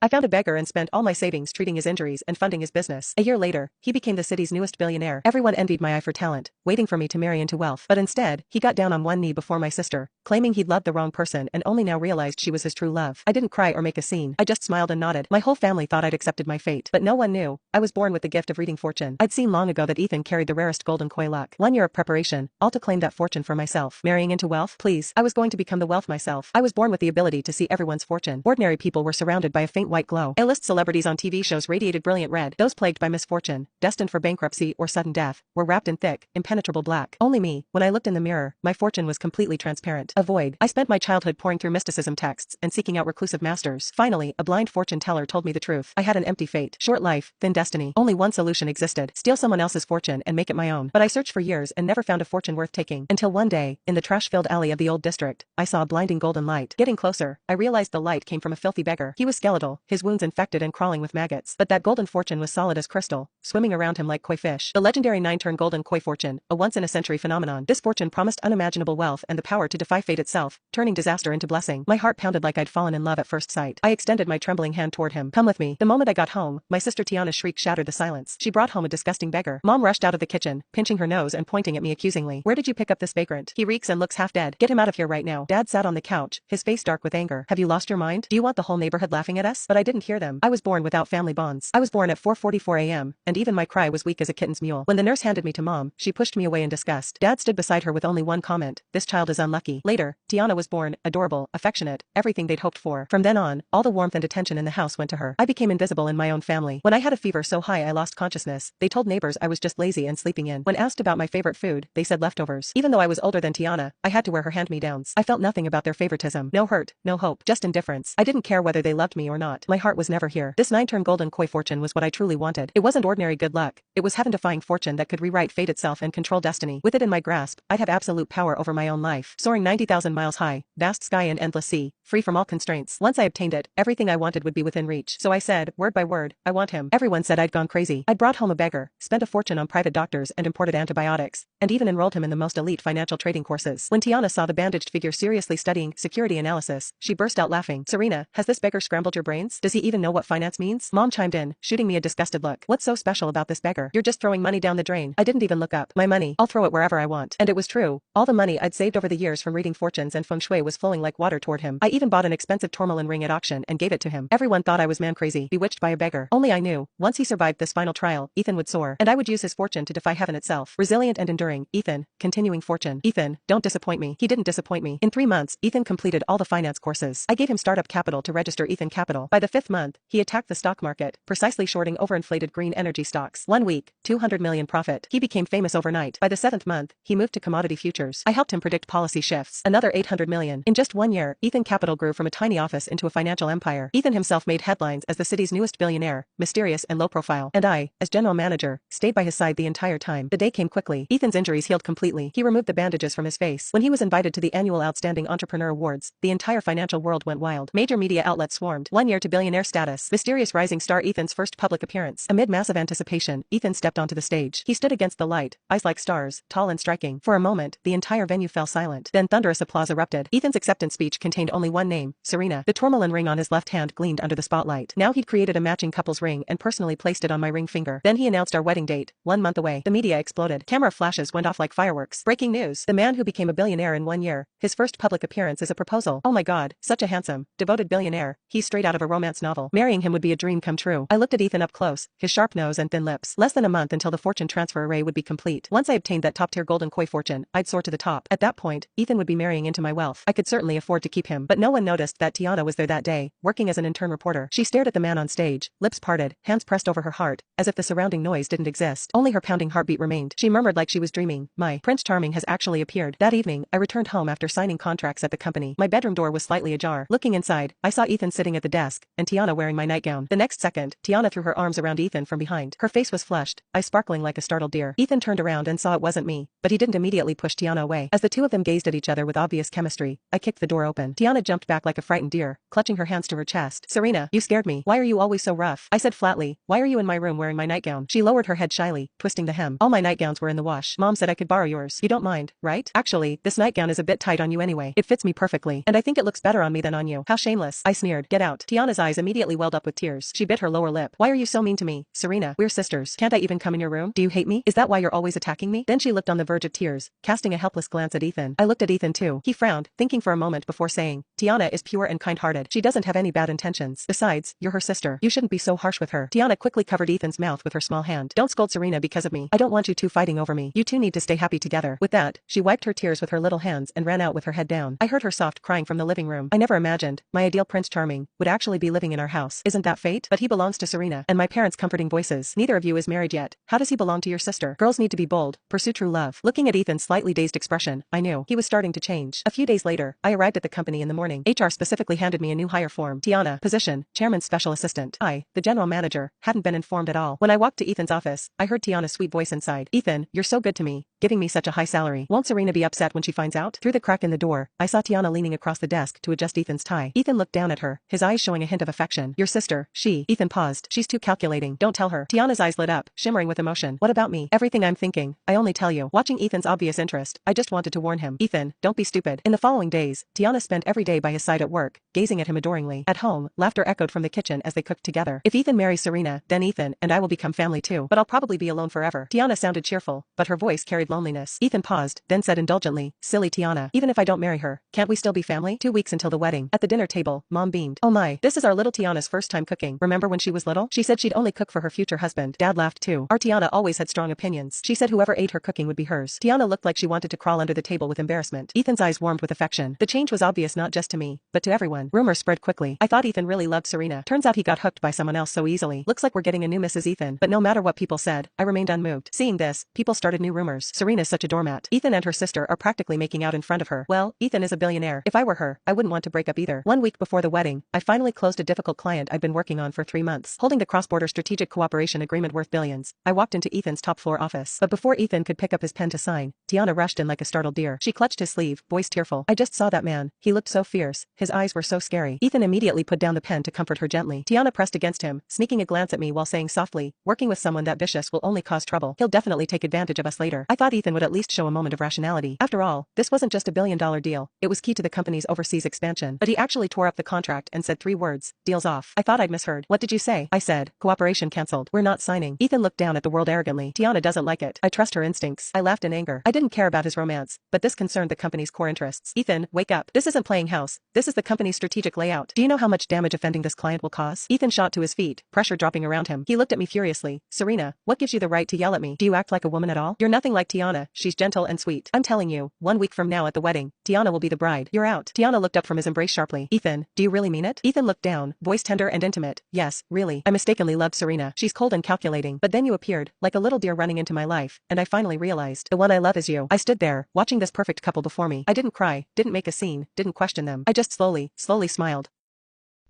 I found a beggar and spent all my savings treating his injuries and funding his business. A year later, he became the city's newest billionaire. Everyone envied my eye for talent, waiting for me to marry into wealth. But instead, he got down on one knee before my sister, claiming he'd loved the wrong person and only now realized she was his true love. I didn't cry or make a scene. I just smiled and nodded. My whole family thought I'd accepted my fate. But no one knew. I was born with the gift of reading fortune. I'd seen long ago that Ethan carried the rarest golden koi luck. 1 year of preparation, all to claim that fortune for myself. Marrying into wealth? Please. I was going to become the wealth myself. I was born with the ability to see everyone's fortune. Ordinary people were surrounded by a faint white glow. A-list celebrities on TV shows radiated brilliant red. Those plagued by misfortune, destined for bankruptcy or sudden death, were wrapped in thick, impenetrable black. Only me, when I looked in the mirror, my fortune was completely transparent. A void. I spent my childhood poring through mysticism texts and seeking out reclusive masters. Finally, a blind fortune teller told me the truth. I had an empty fate, short life, thin destiny. Only one solution existed: steal someone else's fortune and make it my own. But I searched for years and never found a fortune worth taking. Until one day, in the trash-filled alley of the old district, I saw a blinding golden light. Getting closer, I realized the light came from a filthy beggar. He was skeletal, his wounds infected and crawling with maggots. But that golden fortune was solid as crystal, swimming around him like koi fish. The legendary 9-turn golden koi fortune, a once-in-a-century phenomenon. This fortune promised unimaginable wealth and the power to defy fate itself, turning disaster into blessing. My heart pounded like I'd fallen in love at first sight. I extended my trembling hand toward him. Come with me. The moment I got home, my sister Tiana's shriek shattered the silence. She brought home a disgusting beggar. Mom rushed out of the kitchen, pinching her nose and pointing at me accusingly. Where did you pick up this vagrant? He reeks and looks half dead. Get him out of here right now. Dad sat on the couch, his face dark with anger. Have you lost your mind? Do you want the whole neighborhood laughing at us? But I didn't hear them. I was born without family bonds. I was born at 4:44 a.m., and even my cry was weak as a kitten's mule. When the nurse handed me to Mom, she pushed me away in disgust. Dad stood beside her with only one comment: this child is unlucky. Later, Tiana was born, adorable, affectionate, everything they'd hoped for. From then on, all the warmth and attention in the house went to her. I became invisible in my own family. When I had a fever so high I lost consciousness, they told neighbors I was just lazy and sleeping in. When asked about my favorite food, they said leftovers. Even though I was older than Tiana, I had to wear her hand-me-downs. I felt nothing about their favoritism. No hurt, no hope, just indifference. I didn't care whether they loved me or not. My heart was never here. This 9-turn golden koi fortune was what I truly wanted. It wasn't ordinary good luck. It was heaven-defying fortune that could rewrite fate itself and control destiny. With it in my grasp, I'd have absolute power over my own life. Soaring 90,000 miles high, vast sky and endless sea, free from all constraints. Once I obtained it, everything I wanted would be within reach. So I said, word by word, I want him. Everyone said I'd gone crazy. I'd brought home a beggar, spent a fortune on private doctors and imported antibiotics, and even enrolled him in the most elite financial trading courses. When Tiana saw the bandaged figure seriously studying security analysis, she burst out laughing. Serena, has this beggar scrambled your brains? Does he even know what finance means? Mom chimed in, shooting me a disgusted look. What's so special about this beggar? You're just throwing money down the drain. I didn't even look up. My money, I'll throw it wherever I want. And it was true. All the money I'd saved over the years from reading fortunes and feng shui was flowing like water toward him. I even bought an expensive tourmaline ring at auction and gave it to him. Everyone thought I was man crazy, bewitched by a beggar. Only I knew, once he survived this final trial, Ethan would soar, and I would use his fortune to defy heaven itself. Resilient and enduring, Ethan, continuing fortune. Ethan, don't disappoint me. He didn't disappoint me. In 3 months, Ethan completed all the finance courses. I gave him startup capital to register Ethan Capital. By the 5th month, he attacked the stock market, precisely shorting overinflated green energy stocks. 1 week, 200 million profit. He became famous overnight. By the 7th month, he moved to commodity futures. I helped him predict policy shifts. Another 800 million. In just 1 year, Ethan Capital grew from a tiny office into a financial empire. Ethan himself made headlines as the city's newest billionaire, mysterious and low profile. And I, as general manager, stayed by his side the entire time. The day came quickly. Ethan's injuries healed completely. He removed the bandages from his face. When he was invited to the annual Outstanding Entrepreneur Awards, the entire financial world went wild. Major media outlets swarmed. 1 year to billionaire status. Mysterious rising star Ethan's first public appearance. Amid massive anticipation, Ethan stepped onto the stage. He stood against the light, eyes like stars, tall and striking. For a moment, the entire venue fell silent. Then thunderous applause erupted. Ethan's acceptance speech contained only one name, Serena. The tourmaline ring on his left hand gleamed under the spotlight. Now he'd created a matching couple's ring and personally placed it on my ring finger. Then he announced our wedding date, 1 month away. The media exploded. Camera flashes went off like fireworks. Breaking news. The man who became a billionaire in 1 year. His first public appearance is a proposal. Oh my god, such a handsome, devoted billionaire. He's straight out of a romance novel. Marrying him would be a dream come true. I looked at Ethan up close, his sharp nose and thin lips. Less than a month until the fortune transfer array would be complete. Once I obtained that top-tier golden koi fortune, I'd soar to the top. At that point, Ethan would be marrying into my wealth. I could certainly afford to keep him. But no one noticed that Tiana was there that day, working as an intern reporter. She stared at the man on stage, lips parted, hands pressed over her heart, as if the surrounding noise didn't exist. Only her pounding heartbeat remained. She murmured like she was dreaming, my Prince Charming has actually appeared. That evening, I returned home after signing contracts at the company. My bedroom door was slightly ajar. Looking inside, I saw Ethan sitting at the desk, and Tiana wearing my nightgown. The next second, Tiana threw her arms around Ethan from behind. Her face was flushed, eyes sparkling like a startled deer. Ethan turned around and saw it wasn't me, but he didn't immediately push Tiana away. As the two of them gazed at each other with obvious chemistry, I kicked the door open. Tiana jumped jumped back like a frightened deer, clutching her hands to her chest. Serena, you scared me. Why are you always so rough? I said flatly. Why are you in my room wearing my nightgown? She lowered her head shyly, twisting the hem. All my nightgowns were in the wash. Mom said I could borrow yours. You don't mind, right? Actually, this nightgown is a bit tight on you anyway. It fits me perfectly, and I think it looks better on me than on you. How shameless. I sneered. Get out. Tiana's eyes immediately welled up with tears. She bit her lower lip. Why are you so mean to me? Serena, we're sisters. Can't I even come in your room? Do you hate me? Is that why you're always attacking me? Then she looked on the verge of tears, casting a helpless glance at Ethan. I looked at Ethan too. He frowned, thinking for a moment before saying, Tiana is pure and kind-hearted. She doesn't have any bad intentions. Besides, you're her sister. You shouldn't be so harsh with her. Tiana quickly covered Ethan's mouth with her small hand. Don't scold Serena because of me. I don't want you two fighting over me. You two need to stay happy together. With that, she wiped her tears with her little hands and ran out with her head down. I heard her soft crying from the living room. I never imagined my ideal Prince Charming would actually be living in our house. Isn't that fate? But he belongs to Serena. And my parents' comforting voices. Neither of you is married yet. How does he belong to your sister? Girls need to be bold, pursue true love. Looking at Ethan's slightly dazed expression, I knew he was starting to change. A few days later, I arrived at the company in the morning. HR specifically handed me a new hire form. Tiana, position, chairman's special assistant. I, the general manager, hadn't been informed at all. When I walked to Ethan's office, I heard Tiana's sweet voice inside. Ethan, you're so good to me, giving me such a high salary. Won't Serena be upset when she finds out? Through the crack in the door, I saw Tiana leaning across the desk to adjust Ethan's tie. Ethan looked down at her, his eyes showing a hint of affection. Your sister, she. Ethan paused. She's too calculating. Don't tell her. Tiana's eyes lit up, shimmering with emotion. What about me? Everything I'm thinking. I only tell you. Watching Ethan's obvious interest, I just wanted to warn him. Ethan, don't be stupid. In the following days, Tiana spent every day by his side at work, gazing at him adoringly. At home, laughter echoed from the kitchen as they cooked together. If Ethan marries Serena, then Ethan and I will become family too. But I'll probably be alone forever. Tiana sounded cheerful, but her voice carried loneliness. Ethan paused, then said indulgently, silly Tiana. Even if I don't marry her, can't we still be family? 2 weeks until the wedding. At the dinner table, Mom beamed. Oh my, this is our little Tiana's first time cooking. Remember when she was little? She said she'd only cook for her future husband. Dad laughed too. Our Tiana always had strong opinions. She said whoever ate her cooking would be hers. Tiana looked like she wanted to crawl under the table with embarrassment. Ethan's eyes warmed with affection. The change was obvious not just to me, but to everyone. Rumors spread quickly. I thought Ethan really loved Serena. Turns out he got hooked by someone else so easily. Looks like we're getting a new Mrs. Ethan. But no matter what people said, I remained unmoved. Seeing this, people started new rumors. Serena's such a doormat. Ethan and her sister are practically making out in front of her. Well, Ethan is a billionaire. If I were her, I wouldn't want to break up either. 1 week before the wedding, I finally closed a difficult client I'd been working on for 3 months. Holding the cross-border strategic cooperation agreement worth billions, I walked into Ethan's top-floor office. But before Ethan could pick up his pen to sign, Tiana rushed in like a startled deer. She clutched his sleeve, voice tearful. I just saw that man. He looked so fierce. His eyes were so scary. Ethan immediately put down the pen to comfort her gently. Tiana pressed against him, sneaking a glance at me while saying softly, working with someone that vicious will only cause trouble. He'll definitely take advantage of us later. I thought Ethan would at least show a moment of rationality. After all, this wasn't just a billion-dollar deal. It was key to the company's overseas expansion. But he actually tore up the contract and said 3 words, deals off. I thought I'd misheard. What did you say? I said, cooperation cancelled. We're not signing. Ethan looked down at the world arrogantly. Tiana doesn't like it. I trust her instincts. I laughed in anger. I didn't care about his romance, but this concerned the company's core interests. Ethan, wake up. This isn't playing house. This is the company's strategic layout. Do you know how much damage offending this client will cause? Ethan shot to his feet, pressure dropping around him. He looked at me furiously. Serena, what gives you the right to yell at me? Do you act like a woman at all? You're nothing like Tiana. She's gentle and sweet. I'm telling you, 1 week from now at the wedding, Tiana will be the bride. You're out. Tiana looked up from his embrace sharply. Ethan, do you really mean it? Ethan looked down, voice tender and intimate. Yes, really. I mistakenly loved Serena. She's cold and calculating. But then you appeared, like a little deer running into my life, and I finally realized, the one I love is you. I stood there, watching this perfect couple before me. I didn't cry, didn't make a scene, didn't question them. I just slowly smiled.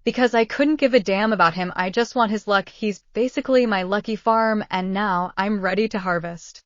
Because I couldn't give a damn about him, I just want his luck. He's basically my lucky farm, and now I'm ready to harvest.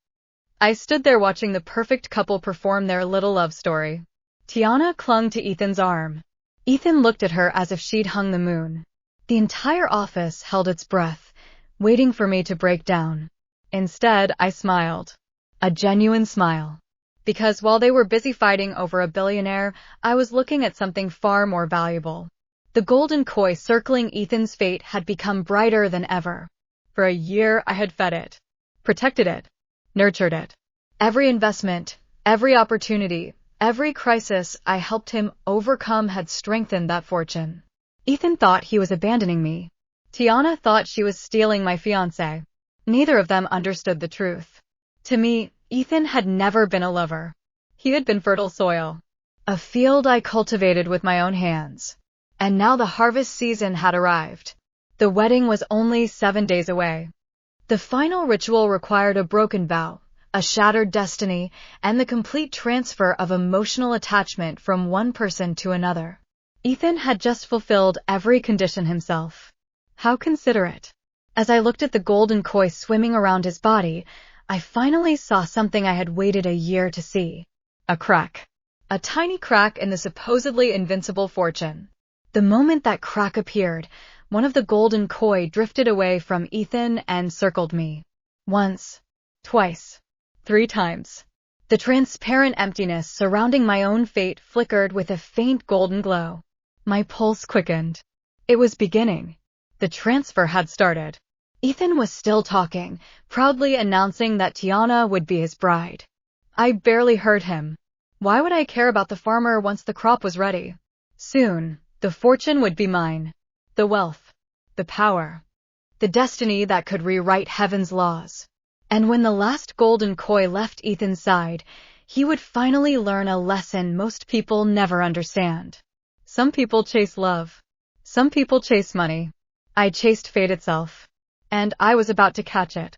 I stood there watching the perfect couple perform their little love story. Tiana clung to Ethan's arm. Ethan looked at her as if she'd hung the moon. The entire office held its breath, waiting for me to break down. Instead, I smiled. A genuine smile. Because while they were busy fighting over a billionaire, I was looking at something far more valuable. The golden koi circling Ethan's fate had become brighter than ever. For a year, I had fed it, protected it, nurtured it. Every investment, every opportunity, every crisis I helped him overcome had strengthened that fortune. Ethan thought he was abandoning me. Tiana thought she was stealing my fiancé. Neither of them understood the truth. To me, Ethan had never been a lover. He had been fertile soil. A field I cultivated with my own hands. And now the harvest season had arrived. The wedding was only 7 days away. The final ritual required a broken vow, a shattered destiny, and the complete transfer of emotional attachment from one person to another. Ethan had just fulfilled every condition himself. How considerate. As I looked at the golden koi swimming around his body, I finally saw something I had waited a year to see. A crack. A tiny crack in the supposedly invincible fortune. The moment that crack appeared, one of the golden koi drifted away from Ethan and circled me. Once, twice, 3 times. The transparent emptiness surrounding my own fate flickered with a faint golden glow. My pulse quickened. It was beginning. The transfer had started. Ethan was still talking, proudly announcing that Tiana would be his bride. I barely heard him. Why would I care about the farmer once the crop was ready? Soon, the fortune would be mine. The wealth, the power, the destiny that could rewrite heaven's laws. And when the last golden koi left Ethan's side, he would finally learn a lesson most people never understand. Some people chase love. Some people chase money. I chased fate itself. And I was about to catch it.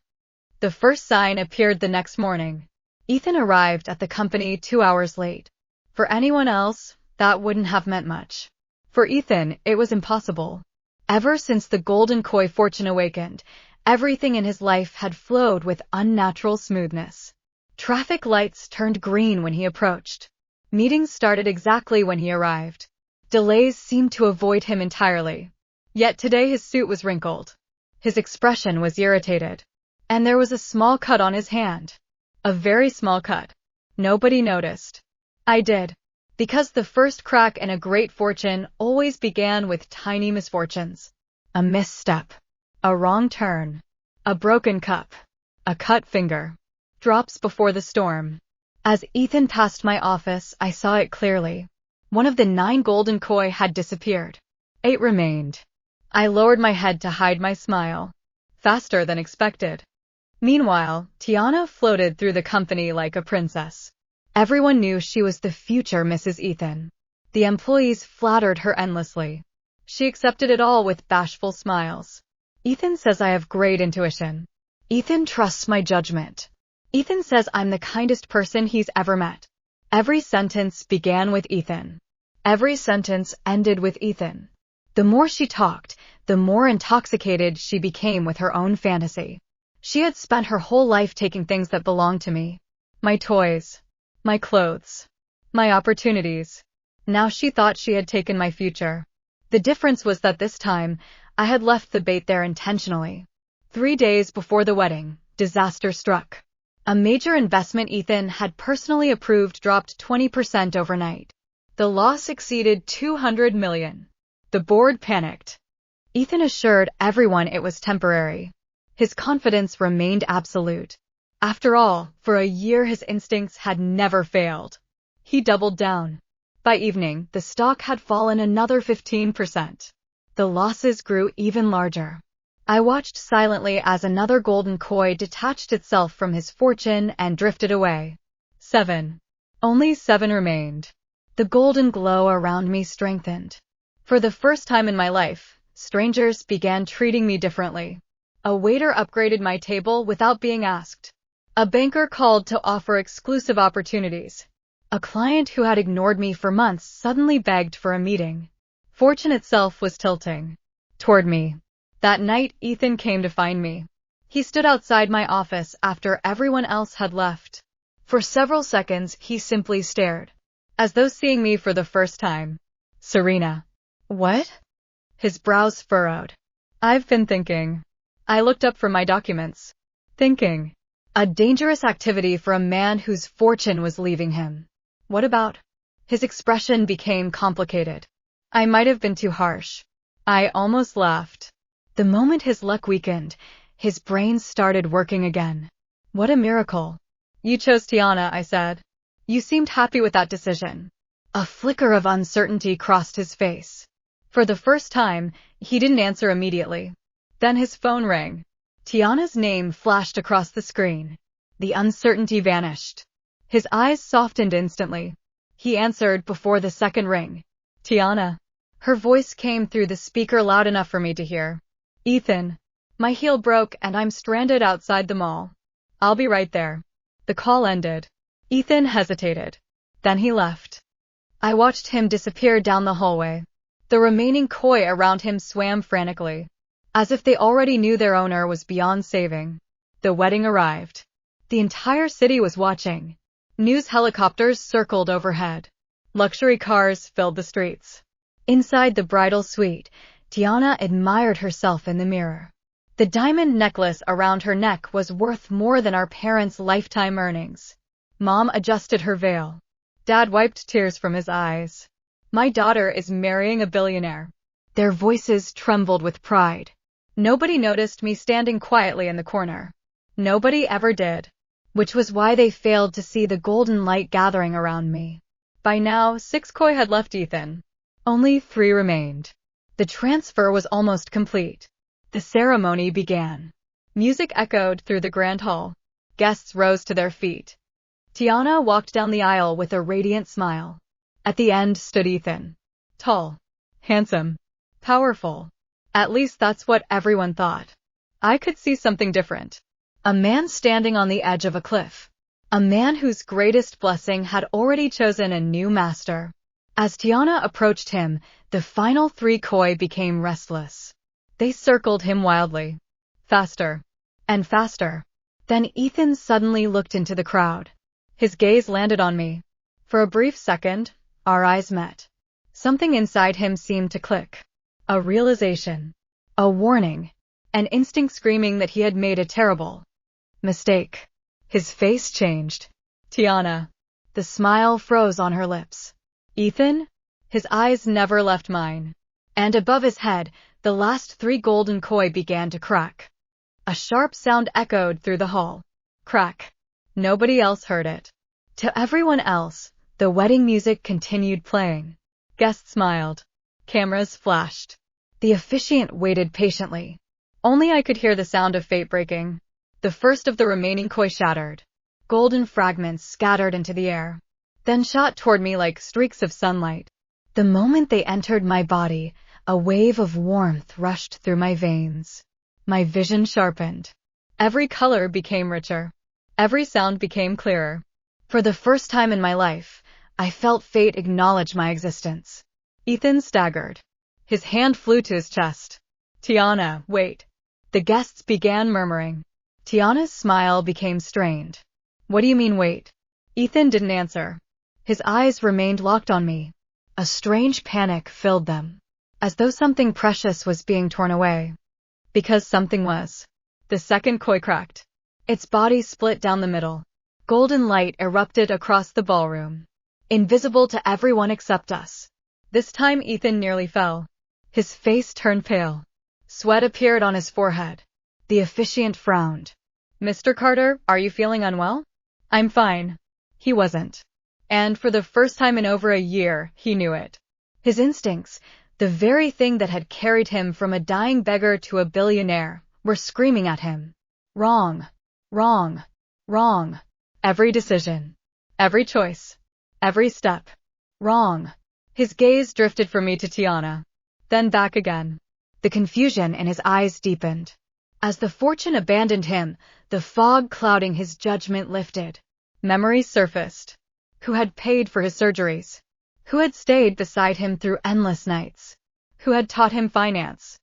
The first sign appeared the next morning. Ethan arrived at the company 2 hours late. For anyone else, that wouldn't have meant much. For Ethan, it was impossible. Ever since the golden koi fortune awakened, everything in his life had flowed with unnatural smoothness. Traffic lights turned green when he approached. Meetings started exactly when he arrived. Delays seemed to avoid him entirely. Yet today his suit was wrinkled. His expression was irritated. And there was a small cut on his hand. A very small cut. Nobody noticed. I did. Because the first crack in a great fortune always began with tiny misfortunes. A misstep. A wrong turn. A broken cup. A cut finger. Drops before the storm. As Ethan passed my office, I saw it clearly. One of the 9 golden koi had disappeared. 8 remained. I lowered my head to hide my smile. Faster than expected. Meanwhile, Tiana floated through the company like a princess. Everyone knew she was the future Mrs. Ethan. The employees flattered her endlessly. She accepted it all with bashful smiles. Ethan says I have great intuition. Ethan trusts my judgment. Ethan says I'm the kindest person he's ever met. Every sentence began with Ethan. Every sentence ended with Ethan. The more she talked, the more intoxicated she became with her own fantasy. She had spent her whole life taking things that belonged to me. My toys. My clothes. My opportunities. Now she thought she had taken my future. The difference was that this time, I had left the bait there intentionally. 3 days before the wedding, disaster struck. A major investment Ethan had personally approved dropped 20% overnight. The loss exceeded $200 million. The board panicked. Ethan assured everyone it was temporary. His confidence remained absolute. After all, for a year his instincts had never failed. He doubled down. By evening, the stock had fallen another 15%. The losses grew even larger. I watched silently as another golden koi detached itself from his fortune and drifted away. 7. Only 7 remained. The golden glow around me strengthened. For the first time in my life, strangers began treating me differently. A waiter upgraded my table without being asked. A banker called to offer exclusive opportunities. A client who had ignored me for months suddenly begged for a meeting. Fortune itself was tilting toward me. That night, Ethan came to find me. He stood outside my office after everyone else had left. For several seconds, he simply stared, as though seeing me for the first time. Serena. What? His brows furrowed. I've been thinking. I looked up from my documents. Thinking. A dangerous activity for a man whose fortune was leaving him. What about? His expression became complicated. I might have been too harsh. I almost laughed. The moment his luck weakened, his brain started working again. What a miracle. You chose Tiana, I said. You seemed happy with that decision. A flicker of uncertainty crossed his face. For the first time, he didn't answer immediately. Then his phone rang. Tiana's name flashed across the screen. The uncertainty vanished. His eyes softened instantly. He answered before the second ring. Tiana. Her voice came through the speaker loud enough for me to hear. Ethan. My heel broke and I'm stranded outside the mall. I'll be right there. The call ended. Ethan hesitated. Then he left. I watched him disappear down the hallway. The remaining koi around him swam frantically, as if they already knew their owner was beyond saving. The wedding arrived. The entire city was watching. News helicopters circled overhead. Luxury cars filled the streets. Inside the bridal suite, Tiana admired herself in the mirror. The diamond necklace around her neck was worth more than our parents' lifetime earnings. Mom adjusted her veil. Dad wiped tears from his eyes. My daughter is marrying a billionaire. Their voices trembled with pride. Nobody noticed me standing quietly in the corner. Nobody ever did. Which was why they failed to see the golden light gathering around me. By now, 6 koi had left Ethan. Only 3 remained. The transfer was almost complete. The ceremony began. Music echoed through the grand hall. Guests rose to their feet. Tiana walked down the aisle with a radiant smile. At the end stood Ethan. Tall, handsome, powerful. At least that's what everyone thought. I could see something different. A man standing on the edge of a cliff. A man whose greatest blessing had already chosen a new master. As Tiana approached him, the final 3 koi became restless. They circled him wildly. Faster. And faster. Then Ethan suddenly looked into the crowd. His gaze landed on me. For a brief second, our eyes met. Something inside him seemed to click. A realization. A warning. An instinct screaming that he had made a terrible mistake. His face changed. Tiana. The smile froze on her lips. Ethan? His eyes never left mine. And above his head, the last 3 golden koi began to crack. A sharp sound echoed through the hall. Crack. Nobody else heard it. To everyone else, the wedding music continued playing. Guests smiled. Cameras flashed. The officiant waited patiently. Only I could hear the sound of fate breaking. The first of the remaining koi shattered. Golden fragments scattered into the air, then shot toward me like streaks of sunlight. The moment they entered my body, a wave of warmth rushed through my veins. My vision sharpened. Every color became richer. Every sound became clearer. For the first time in my life, I felt fate acknowledge my existence. Ethan staggered. His hand flew to his chest. Tiana, wait. The guests began murmuring. Tiana's smile became strained. What do you mean wait? Ethan didn't answer. His eyes remained locked on me. A strange panic filled them, as though something precious was being torn away. Because something was. The second koi cracked. Its body split down the middle. Golden light erupted across the ballroom. Invisible to everyone except us. This time Ethan nearly fell. His face turned pale. Sweat appeared on his forehead. The officiant frowned. Mr. Carter, are you feeling unwell? I'm fine. He wasn't. And for the first time in over a year, he knew it. His instincts, the very thing that had carried him from a dying beggar to a billionaire, were screaming at him. Wrong. Wrong. Wrong. Every decision. Every choice. Every step. Wrong. His gaze drifted from me to Tiana. Then back again. The confusion in his eyes deepened. As the fortune abandoned him, the fog clouding his judgment lifted. Memories surfaced. Who had paid for his surgeries? Who had stayed beside him through endless nights? Who had taught him finance?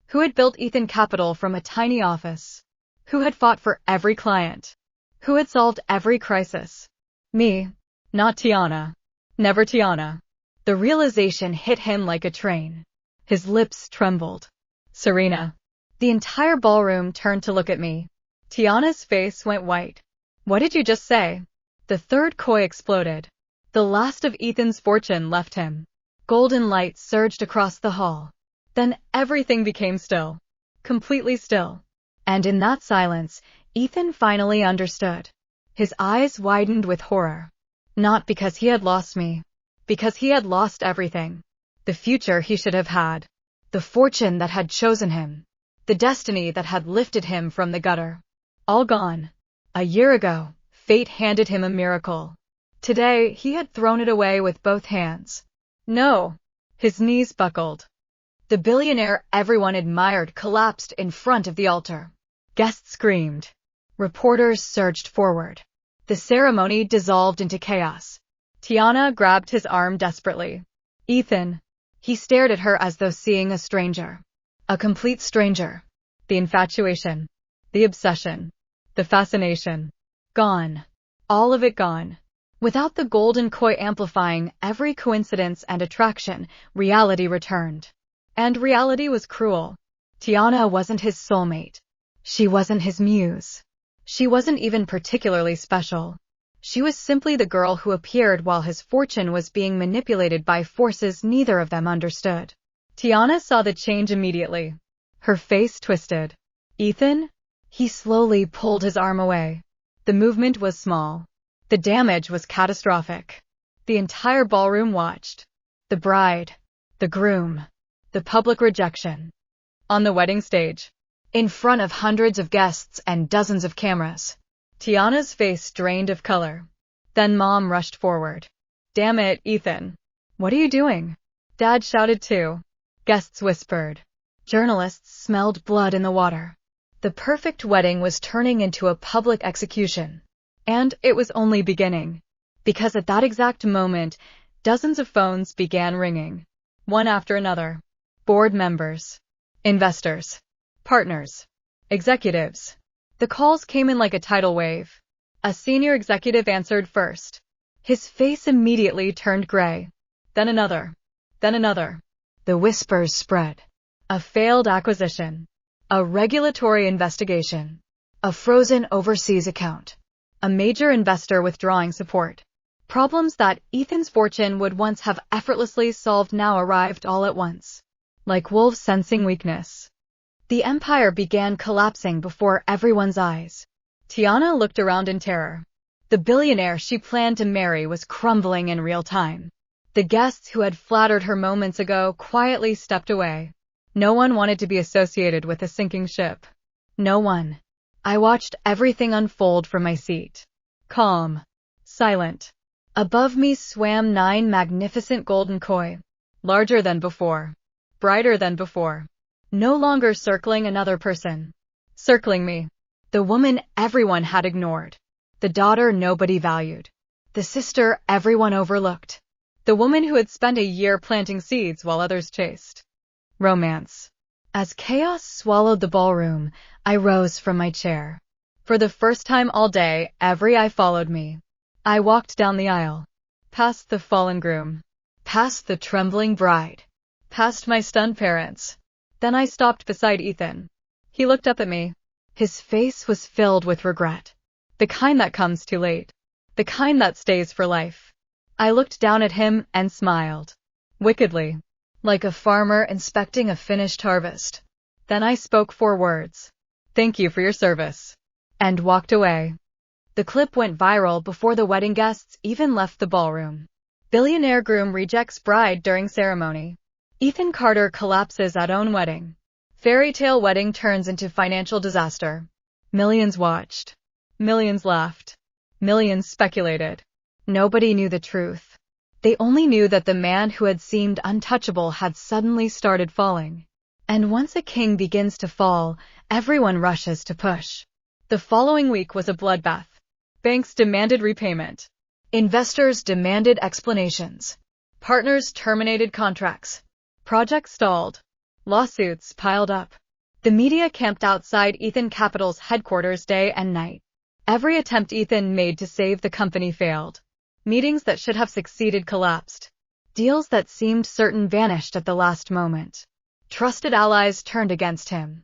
Who had built Ethan capital from a tiny office? Who had fought for every client? Who had solved every crisis? Me. Not Tiana. Never Tiana. The realization hit him like a train. His lips trembled. Serena. The entire ballroom turned to look at me. Tiana's face went white. What did you just say? The third koi exploded. The last of Ethan's fortune left him. Golden light surged across the hall. Then everything became still. Completely still. And in that silence, Ethan finally understood. His eyes widened with horror. Not because he had lost me. Because he had lost everything. The future he should have had. The fortune that had chosen him. The destiny that had lifted him from the gutter. All gone. A year ago, fate handed him a miracle. Today, he had thrown it away with both hands. No. His knees buckled. The billionaire everyone admired collapsed in front of the altar. Guests screamed. Reporters surged forward. The ceremony dissolved into chaos. Tiana grabbed his arm desperately. Ethan. He stared at her as though seeing a stranger. A complete stranger. The infatuation. The obsession. The fascination. Gone. All of it gone. Without the golden koi amplifying every coincidence and attraction, reality returned. And reality was cruel. Tiana wasn't his soulmate. She wasn't his muse. She wasn't even particularly special. She was simply the girl who appeared while his fortune was being manipulated by forces neither of them understood. Tiana saw the change immediately. Her face twisted. Ethan? He slowly pulled his arm away. The movement was small. The damage was catastrophic. The entire ballroom watched. The bride, the groom, the public rejection. On the wedding stage, in front of hundreds of guests and dozens of cameras, Tiana's face drained of color. Then Mom rushed forward. "Damn it, Ethan. What are you doing?" Dad shouted too. Guests whispered. Journalists smelled blood in the water. The perfect wedding was turning into a public execution. And it was only beginning. Because at that exact moment, dozens of phones began ringing. One after another. Board members. Investors. Partners. Executives. The calls came in like a tidal wave. A senior executive answered first. His face immediately turned gray. Then another. Then another. The whispers spread. A failed acquisition. A regulatory investigation. A frozen overseas account. A major investor withdrawing support. Problems that Ethan's fortune would once have effortlessly solved now arrived all at once. Like wolves sensing weakness. The empire began collapsing before everyone's eyes. Tiana looked around in terror. The billionaire she planned to marry was crumbling in real time. The guests who had flattered her moments ago quietly stepped away. No one wanted to be associated with a sinking ship. No one. I watched everything unfold from my seat. Calm. Silent. Above me swam 9 magnificent golden koi. Larger than before. Brighter than before. No longer circling another person. Circling me. The woman everyone had ignored. The daughter nobody valued. The sister everyone overlooked. The woman who had spent a year planting seeds while others chased. Romance. As chaos swallowed the ballroom, I rose from my chair. For the first time all day, every eye followed me. I walked down the aisle. Past the fallen groom. Past the trembling bride. Past my stunned parents. Then I stopped beside Ethan. He looked up at me. His face was filled with regret. The kind that comes too late. The kind that stays for life. I looked down at him and smiled. Wickedly. Like a farmer inspecting a finished harvest. Then I spoke 4 words. "Thank you for your service." And walked away. The clip went viral before the wedding guests even left the ballroom. Billionaire groom rejects bride during ceremony. Ethan Carter collapses at own wedding. Fairy tale wedding turns into financial disaster. Millions watched. Millions laughed. Millions speculated. Nobody knew the truth. They only knew that the man who had seemed untouchable had suddenly started falling. And once a king begins to fall, everyone rushes to push. The following week was a bloodbath. Banks demanded repayment. Investors demanded explanations. Partners terminated contracts. Projects stalled. Lawsuits piled up. The media camped outside Ethan Capital's headquarters day and night. Every attempt Ethan made to save the company failed. Meetings that should have succeeded collapsed. Deals that seemed certain vanished at the last moment. Trusted allies turned against him.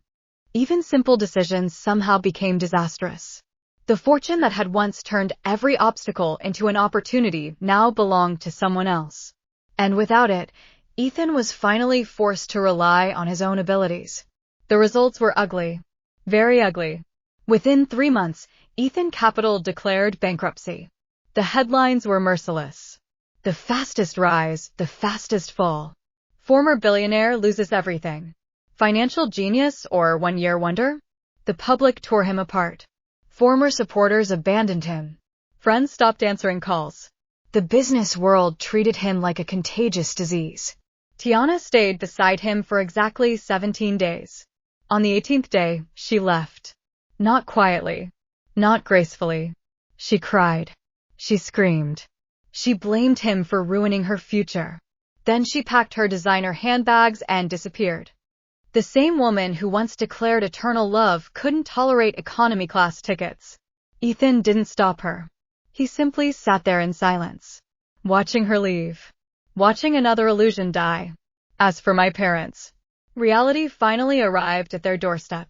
Even simple decisions somehow became disastrous. The fortune that had once turned every obstacle into an opportunity now belonged to someone else. And without it, Ethan was finally forced to rely on his own abilities. The results were ugly. Very ugly. Within 3 months, Ethan Capital declared bankruptcy. The headlines were merciless. The fastest rise, the fastest fall. Former billionaire loses everything. Financial genius or one-year wonder? The public tore him apart. Former supporters abandoned him. Friends stopped answering calls. The business world treated him like a contagious disease. Tiana stayed beside him for exactly 17 days. On the 18th day, she left. Not quietly. Not gracefully. She cried. She screamed. She blamed him for ruining her future. Then she packed her designer handbags and disappeared. The same woman who once declared eternal love couldn't tolerate economy class tickets. Ethan didn't stop her. He simply sat there in silence, watching her leave, watching another illusion die. As for my parents, reality finally arrived at their doorstep.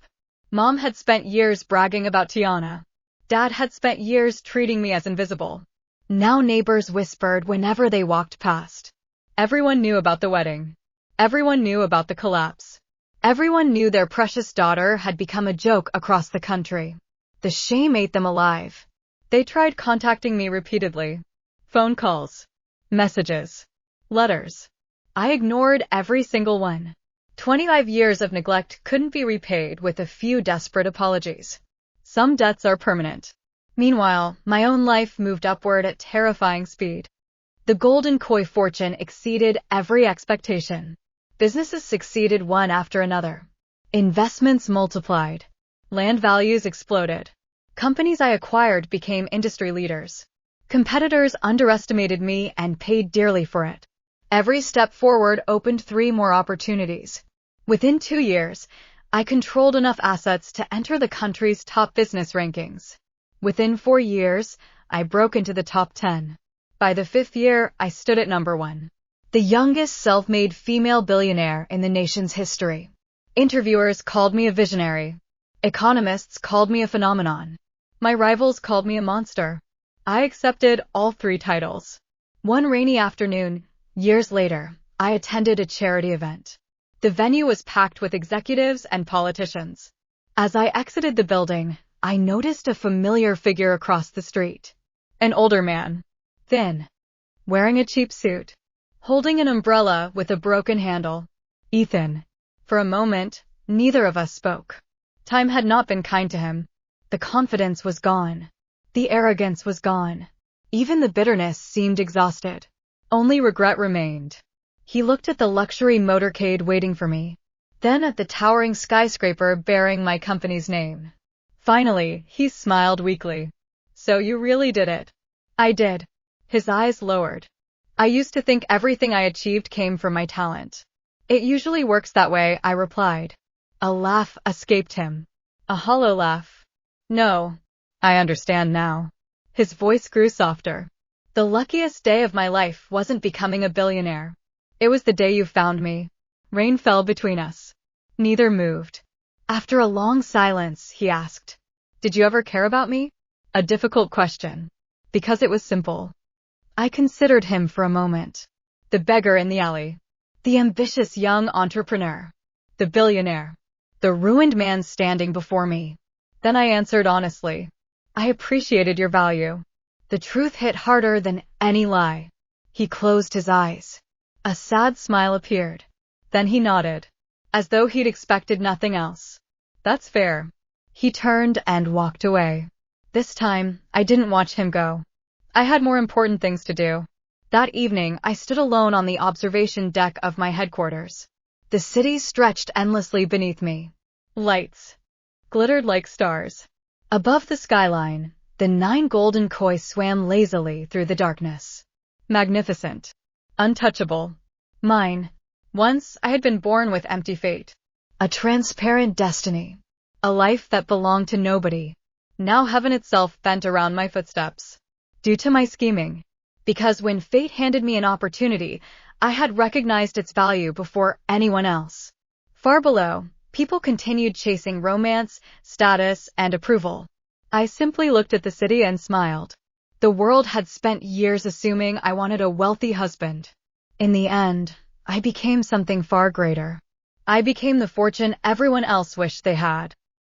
Mom had spent years bragging about Tiana. Dad had spent years treating me as invisible. Now neighbors whispered whenever they walked past. Everyone knew about the wedding. Everyone knew about the collapse. Everyone knew their precious daughter had become a joke across the country. The shame ate them alive. They tried contacting me repeatedly. Phone calls, messages, letters. I ignored every single one. 25 years of neglect couldn't be repaid with a few desperate apologies. Some debts are permanent. Meanwhile, my own life moved upward at terrifying speed. The golden koi fortune exceeded every expectation. Businesses succeeded one after another. Investments multiplied. Land values exploded. Companies I acquired became industry leaders. Competitors underestimated me and paid dearly for it. Every step forward opened 3 more opportunities. Within 2 years, I controlled enough assets to enter the country's top business rankings. Within 4 years, I broke into the top 10. By the 5th year, I stood at number 1. The youngest self-made female billionaire in the nation's history. Interviewers called me a visionary. Economists called me a phenomenon. My rivals called me a monster. I accepted all 3 titles. One rainy afternoon, years later, I attended a charity event. The venue was packed with executives and politicians. As I exited the building, I noticed a familiar figure across the street. An older man, thin, wearing a cheap suit, holding an umbrella with a broken handle. Ethan. For a moment, neither of us spoke. Time had not been kind to him. The confidence was gone. The arrogance was gone. Even the bitterness seemed exhausted. Only regret remained. He looked at the luxury motorcade waiting for me, then at the towering skyscraper bearing my company's name. Finally, he smiled weakly. So you really did it. I did. His eyes lowered. I used to think everything I achieved came from my talent. It usually works that way, I replied. A laugh escaped him. A hollow laugh. No. I understand now. His voice grew softer. The luckiest day of my life wasn't becoming a billionaire. It was the day you found me. Rain fell between us. Neither moved. After a long silence, he asked, "Did you ever care about me?" A difficult question. Because it was simple. I considered him for a moment. The beggar in the alley. The ambitious young entrepreneur. The billionaire. The ruined man standing before me. Then I answered honestly. I appreciated your value. The truth hit harder than any lie. He closed his eyes. A sad smile appeared. Then he nodded, as though he'd expected nothing else. That's fair. He turned and walked away. This time, I didn't watch him go. I had more important things to do. That evening, I stood alone on the observation deck of my headquarters. The city stretched endlessly beneath me. Lights glittered like stars. Above the skyline, the 9 golden koi swam lazily through the darkness. Magnificent. Untouchable. Mine. Once I had been born with empty fate. A transparent destiny. A life that belonged to nobody. Now heaven itself bent around my footsteps. Due to my scheming. Because when fate handed me an opportunity, I had recognized its value before anyone else. Far below, people continued chasing romance, status, and approval. I simply looked at the city and smiled. The world had spent years assuming I wanted a wealthy husband. In the end, I became something far greater. I became the fortune everyone else wished they had.